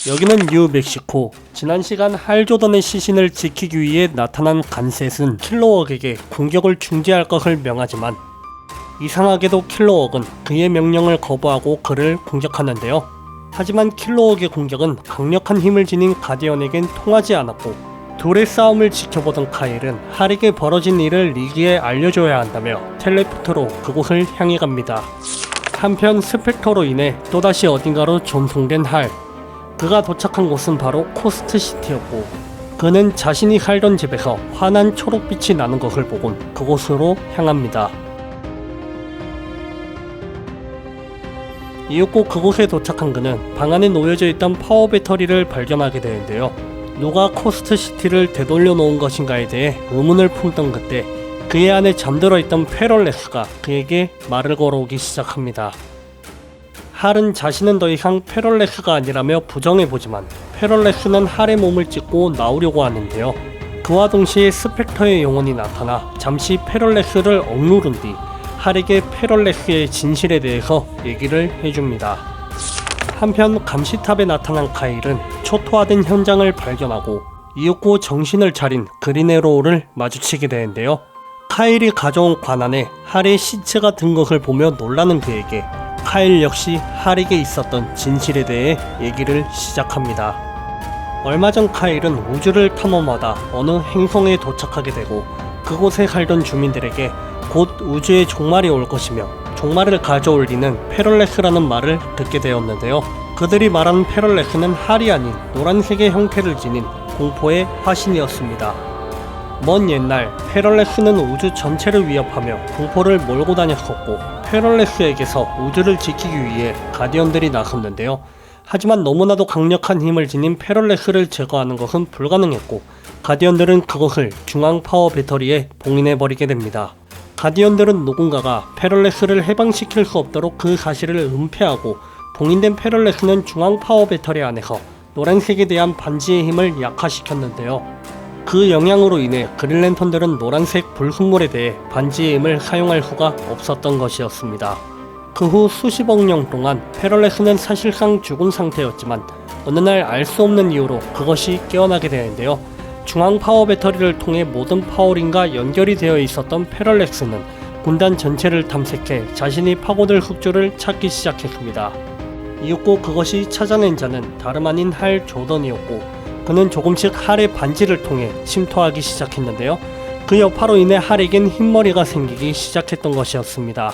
여기는 뉴멕시코. 지난 시간 할 조던의 시신을 지키기 위해 나타난 간셋은 킬러웍에게 공격을 중지할 것을 명하지만 이상하게도 킬러웍은 그의 명령을 거부하고 그를 공격하는데요. 하지만 킬러웍의 공격은 강력한 힘을 지닌 가디언에겐 통하지 않았고 둘의 싸움을 지켜보던 카일은 할에게 벌어진 일을 리기에 알려줘야 한다며 텔레포트로 그곳을 향해 갑니다. 한편 스펙터로 인해 또다시 어딘가로 전송된 할. 그가 도착한 곳은 바로 코스트시티였고 그는 자신이 살던 집에서 환한 초록빛이 나는 것을 보곤 그곳으로 향합니다. 이윽고 그곳에 도착한 그는 방 안에 놓여져 있던 파워 배터리를 발견하게 되는데요. 누가 코스트시티를 되돌려 놓은 것인가에 대해 의문을 품던 그때 그의 안에 잠들어 있던 페럴레스가 그에게 말을 걸어오기 시작합니다. 할은 자신은 더 이상 페럴레스가 아니라며 부정해보지만 페럴레스는 할의 몸을 찢고 나오려고 하는데요. 그와 동시에 스펙터의 영혼이 나타나 잠시 페럴레스를 억누른 뒤 할에게 페럴레스의 진실에 대해서 얘기를 해줍니다. 한편 감시탑에 나타난 카일은 초토화된 현장을 발견하고 이윽고 정신을 차린 그린에로우를 마주치게 되는데요. 카일이 가져온 관안에 할의 시체가 든 것을 보며 놀라는 그에게 카일 역시 할에게 있었던 진실에 대해 얘기를 시작합니다. 얼마 전 카일은 우주를 탐험하다 어느 행성에 도착하게 되고 그곳에 살던 주민들에게 곧 우주의 종말이 올 것이며 종말을 가져올 리는 페럴레스라는 말을 듣게 되었는데요. 그들이 말하는 페럴레스는 할이 아닌 노란색의 형태를 지닌 공포의 화신이었습니다. 먼 옛날 페럴레스는 우주 전체를 위협하며 공포를 몰고 다녔었고 페럴레스에게서 우주를 지키기 위해 가디언들이 나섰는데요. 하지만 너무나도 강력한 힘을 지닌 페럴레스를 제거하는 것은 불가능했고 가디언들은 그것을 중앙 파워 배터리에 봉인해버리게 됩니다. 가디언들은 누군가가 페럴레스를 해방시킬 수 없도록 그 사실을 은폐하고 봉인된 페럴레스는 중앙 파워 배터리 안에서 노란색에 대한 반지의 힘을 약화시켰는데요. 그 영향으로 인해 그린랜턴들은 노란색 불순물에 대해 반지의 힘을 사용할 수가 없었던 것이었습니다. 그 후 수십억 년 동안 페럴레스는 사실상 죽은 상태였지만 어느 날 알 수 없는 이유로 그것이 깨어나게 되는데요. 중앙 파워 배터리를 통해 모든 파워링과 연결이 되어 있었던 페럴레스는 군단 전체를 탐색해 자신이 파고들 흑조를 찾기 시작했습니다. 이윽고 그것이 찾아낸 자는 다름 아닌 할 조던이었고 그는 조금씩 할의 반지를 통해 침투하기 시작했는데요. 그 여파로 인해 할에겐 흰머리가 생기기 시작했던 것이었습니다.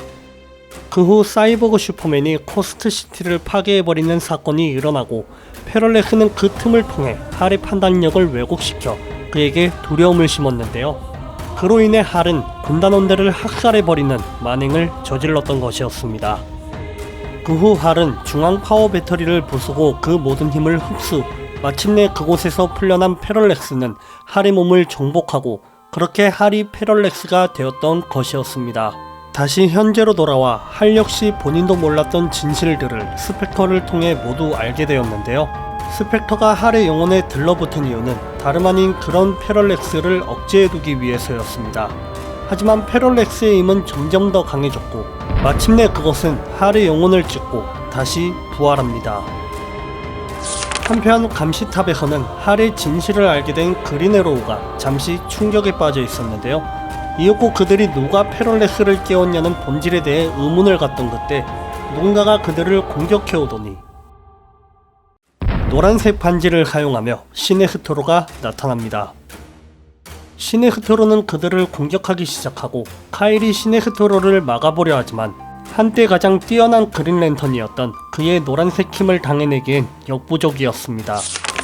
그 후 사이보그 슈퍼맨이 코스트시티를 파괴해버리는 사건이 일어나고 페럴레스는 그 틈을 통해 할의 판단력을 왜곡시켜 그에게 두려움을 심었는데요. 그로 인해 할은 군단원들을 학살해버리는 만행을 저질렀던 것이었습니다. 그 후 할은 중앙 파워 배터리를 부수고 그 모든 힘을 흡수, 마침내 그곳에서 풀려난 페럴레스는 할의 몸을 정복하고 그렇게 할이 페럴레스가 되었던 것이었습니다. 다시 현재로 돌아와 할 역시 본인도 몰랐던 진실들을 스펙터를 통해 모두 알게 되었는데요. 스펙터가 할의 영혼에 들러붙은 이유는 다름 아닌 그런 페럴레스를 억제해두기 위해서였습니다. 하지만 페럴레스의 힘은 점점 더 강해졌고 마침내 그것은 할의 영혼을 찢고 다시 부활합니다. 한편 감시탑에서는 할의 진실을 알게 된 그린에로우가 잠시 충격에 빠져 있었는데요. 이윽고 그들이 누가 페럴레스를 깨웠냐는 본질에 대해 의문을 갖던 그때 누군가가 그들을 공격해오더니 노란색 반지를 사용하며 시네스토로가 나타납니다. 시네스토로는 그들을 공격하기 시작하고 카일이 시네스토로를 막아보려 하지만 한때 가장 뛰어난 그린랜턴이었던 그의 노란색 힘을 당해내기엔 역부족이었습니다.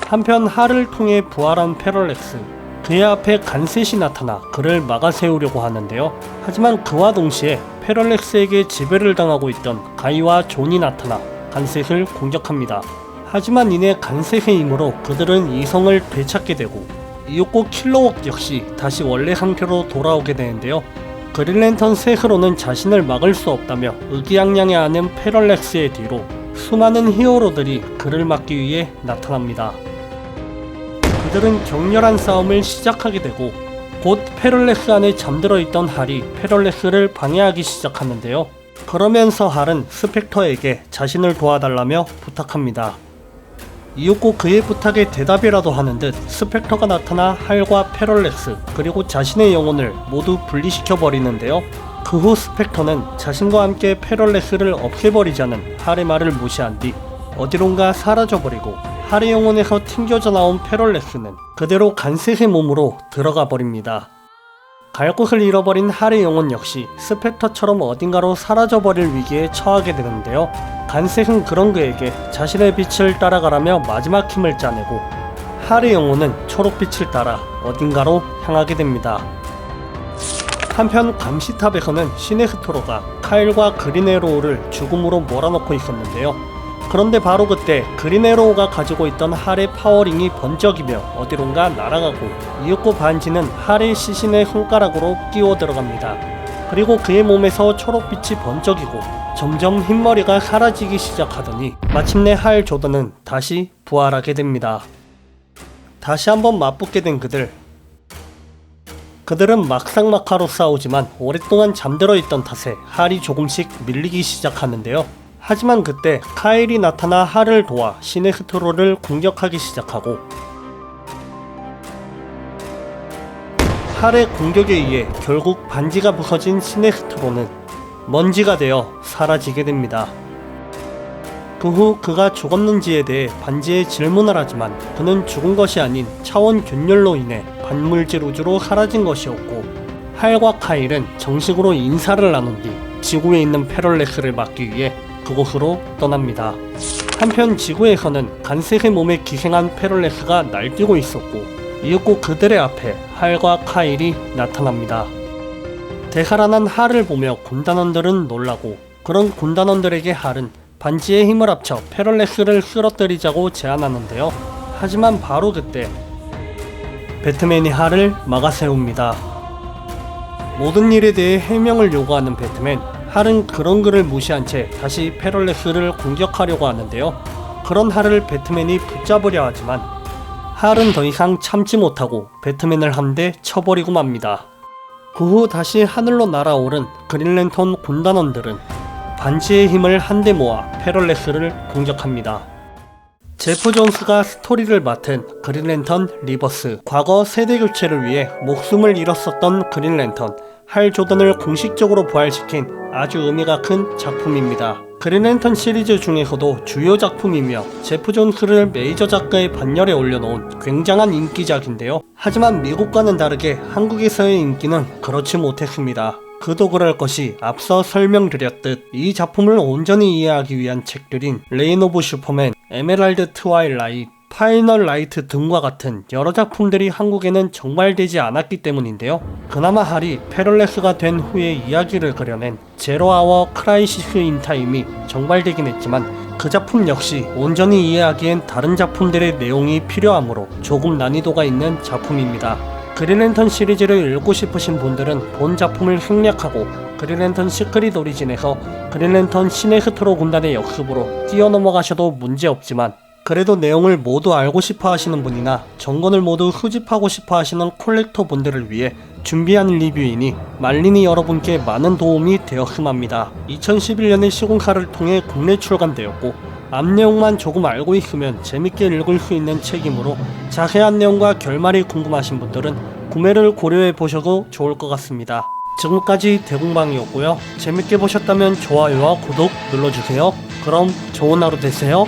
한편 할을 통해 부활한 페럴레스, 그의 앞에 간셋이 나타나 그를 막아세우려고 하는데요. 하지만 그와 동시에 페럴레스에게 지배를 당하고 있던 가이와 존이 나타나 간셋을 공격합니다. 하지만 이내 간셋의 힘으로 그들은 이성을 되찾게 되고 이윽고 킬러웍 역시 다시 원래 상태로 돌아오게 되는데요. 그린랜턴 셋으로는 자신을 막을 수 없다며 의기양양해하는 페럴레스의 뒤로 수많은 히어로들이 그를 막기 위해 나타납니다. 그들은 격렬한 싸움을 시작하게 되고 곧 페럴레스 안에 잠들어 있던 할이 페럴레스를 방해하기 시작하는데요. 그러면서 할은 스펙터에게 자신을 도와달라며 부탁합니다. 이윽고 그의 부탁에 대답이라도 하는 듯 스펙터가 나타나 할과 페럴렉스 그리고 자신의 영혼을 모두 분리시켜 버리는데요. 그 후 스펙터는 자신과 함께 페럴렉스를 없애버리자는 할의 말을 무시한 뒤 어디론가 사라져버리고 할의 영혼에서 튕겨져 나온 페럴렉스는 그대로 간색의 몸으로 들어가 버립니다. 갈 곳을 잃어버린 할의 영혼 역시 스펙터처럼 어딘가로 사라져버릴 위기에 처하게 되는데요. 간색은 그런 그에게 자신의 빛을 따라가라며 마지막 힘을 짜내고 할의 영혼은 초록빛을 따라 어딘가로 향하게 됩니다. 한편 감시탑에서는 시네스토로가 카일과 그린에로우를 죽음으로 몰아넣고 있었는데요. 그런데 바로 그때 그린에로우가 가지고 있던 할의 파워링이 번쩍이며 어디론가 날아가고 이윽고 반지는 할의 시신의 손가락으로 끼워 들어갑니다. 그리고 그의 몸에서 초록빛이 번쩍이고 점점 흰머리가 사라지기 시작하더니 마침내 할 조던은 다시 부활하게 됩니다. 다시 한번 맞붙게 된 그들은 막상막하로 싸우지만 오랫동안 잠들어 있던 탓에 할이 조금씩 밀리기 시작하는데요. 하지만 그때 카일이 나타나 할을 도와 시네스토로를 공격하기 시작하고 할의 공격에 의해 결국 반지가 부서진 시네스토로는 먼지가 되어 사라지게 됩니다. 그 후 그가 죽었는지에 대해 반지에 질문을 하지만 그는 죽은 것이 아닌 차원 균열로 인해 반물질 우주로 사라진 것이었고 할과 카일은 정식으로 인사를 나눈 뒤 지구에 있는 페럴렉스를 막기 위해 그곳으로 떠납니다. 한편 지구에서는 간색의 몸에 기생한 페럴렉스가 날뛰고 있었고 이윽고 그들의 앞에 할과 카일이 나타납니다. 되살아난 할을 보며 군단원들은 놀라고 그런 군단원들에게 할은 반지의 힘을 합쳐 페럴렉스를 쓰러뜨리자고 제안하는데요. 하지만 바로 그때 배트맨이 할을 막아세웁니다. 모든 일에 대해 해명을 요구하는 배트맨. 할은 그런 그를 무시한 채 다시 페럴렉스를 공격하려고 하는데요. 그런 할을 배트맨이 붙잡으려 하지만 할은 더 이상 참지 못하고 배트맨을 한 대 쳐버리고 맙니다. 그 후 다시 하늘로 날아오른 그린랜턴 군단원들은 반지의 힘을 한데 모아 페럴렉스를 공격합니다. 제프 존스가 스토리를 맡은 그린랜턴 리버스, 과거 세대 교체를 위해 목숨을 잃었었던 그린랜턴 할 조던을 공식적으로 부활시킨 아주 의미가 큰 작품입니다. 그린랜턴 시리즈 중에서도 주요 작품이며 제프 존스를 메이저 작가의 반열에 올려놓은 굉장한 인기작인데요. 하지만 미국과는 다르게 한국에서의 인기는 그렇지 못했습니다. 그도 그럴 것이 앞서 설명드렸듯 이 작품을 온전히 이해하기 위한 책들인 레인 오브 슈퍼맨, 에메랄드 트와일라이트, 파이널 라이트 등과 같은 여러 작품들이 한국에는 정발되지 않았기 때문인데요. 그나마 할이 페럴렉스가 된 후의 이야기를 그려낸 제로 아워 크라이시스 인 타임이 정발되긴 했지만 그 작품 역시 온전히 이해하기엔 다른 작품들의 내용이 필요하므로 조금 난이도가 있는 작품입니다. 그린랜턴 시리즈를 읽고 싶으신 분들은 본 작품을 생략하고 그린랜턴 시크릿 오리진에서 그린랜턴 시네스토로 군단의 역습으로 뛰어넘어가셔도 문제없지만 그래도 내용을 모두 알고 싶어 하시는 분이나 정권을 모두 수집하고 싶어 하시는 콜렉터 분들을 위해 준비한 리뷰이니 말린이 여러분께 많은 도움이 되었음 합니다. 2011년에 시공사를 통해 국내 출간되었고 앞 내용만 조금 알고 있으면 재밌게 읽을 수 있는 책이므로 자세한 내용과 결말이 궁금하신 분들은 구매를 고려해 보셔도 좋을 것 같습니다. 지금까지 대공방이었고요. 재밌게 보셨다면 좋아요와 구독 눌러주세요. 그럼 좋은 하루 되세요.